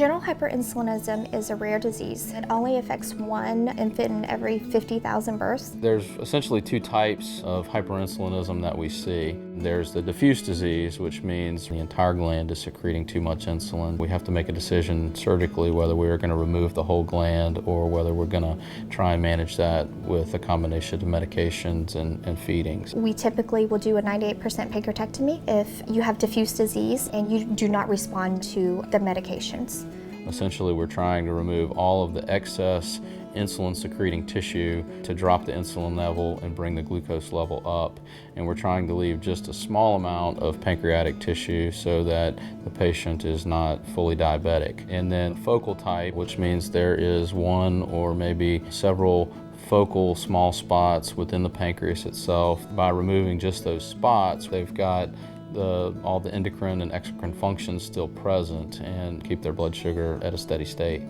Congenital hyperinsulinism is a rare disease. It only affects one infant in every 50,000 births. There's essentially two types of hyperinsulinism that we see. There's the diffuse disease, which means the entire gland is secreting too much insulin. We have to make a decision surgically whether we're going to remove the whole gland or whether we're going to try and manage that with a combination of medications and feedings. We typically will do a 98% pancreatectomy if you have diffuse disease and you do not respond to the medications. Essentially, we're trying to remove all of the excess insulin-secreting tissue to drop the insulin level and bring the glucose level up. And we're trying to leave just a small amount of pancreatic tissue so that the patient is not fully diabetic. And then focal type, which means there is one or maybe several focal small spots within the pancreas itself. By removing just those spots, they've got all the endocrine and exocrine functions still present and keep their blood sugar at a steady state.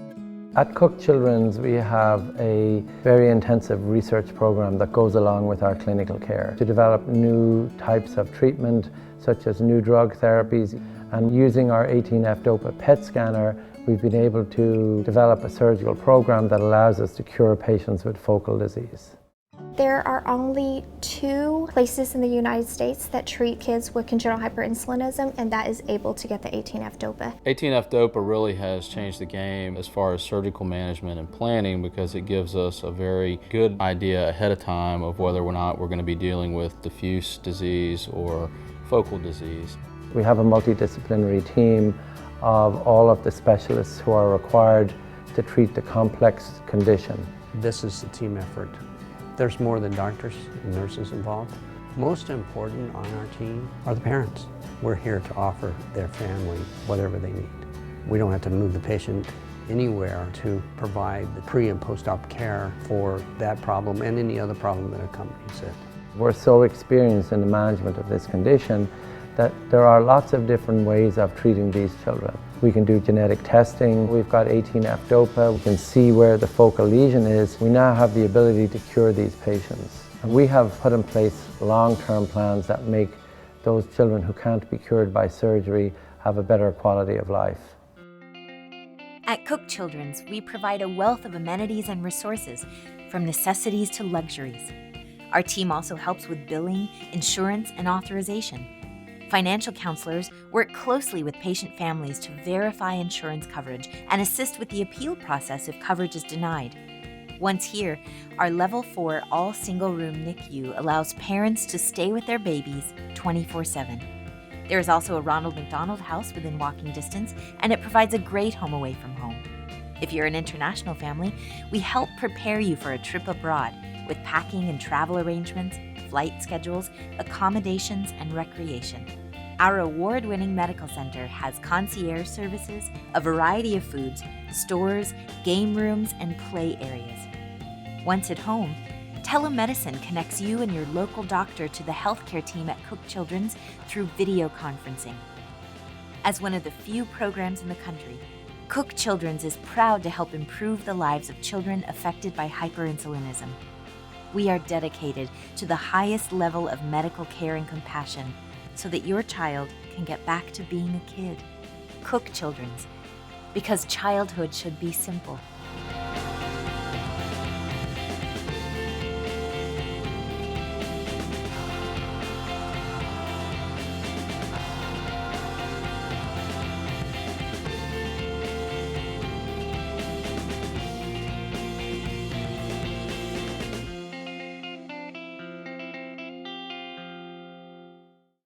At Cook Children's, we have a very intensive research program that goes along with our clinical care to develop new types of treatment, such as new drug therapies. And using our 18F-DOPA PET scanner, we've been able to develop a surgical program that allows us to cure patients with focal disease. There are only 2 places in the United States that treat kids with congenital hyperinsulinism, and that is able to get the 18F-DOPA. 18F-DOPA really has changed the game as far as surgical management and planning because it gives us a very good idea ahead of time of whether or not we're going to be dealing with diffuse disease or focal disease. We have a multidisciplinary team of all of the specialists who are required to treat the complex condition. This is a team effort. There's more than doctors and nurses involved. Most important on our team are the parents. We're here to offer their family whatever they need. We don't have to move the patient anywhere to provide the pre and post-op care for that problem and any other problem that accompanies it. We're so experienced in the management of this condition that there are lots of different ways of treating these children. We can do genetic testing. We've got 18F-DOPA. We can see where the focal lesion is. We now have the ability to cure these patients. And we have put in place long-term plans that make those children who can't be cured by surgery have a better quality of life. At Cook Children's, we provide a wealth of amenities and resources, from necessities to luxuries. Our team also helps with billing, insurance, and authorization. Financial counselors work closely with patient families to verify insurance coverage and assist with the appeal process if coverage is denied. Once here, our Level 4 all single-room NICU allows parents to stay with their babies 24/7. There is also a Ronald McDonald House within walking distance, and it provides a great home away from home. If you're an international family, we help prepare you for a trip abroad with packing and travel arrangements, flight schedules, accommodations, and recreation. Our award-winning medical center has concierge services, a variety of foods, stores, game rooms, and play areas. Once at home, telemedicine connects you and your local doctor to the healthcare team at Cook Children's through video conferencing. As one of the few programs in the country, Cook Children's is proud to help improve the lives of children affected by hyperinsulinism. We are dedicated to the highest level of medical care and compassion so that your child can get back to being a kid. Cook Children's, because childhood should be simple.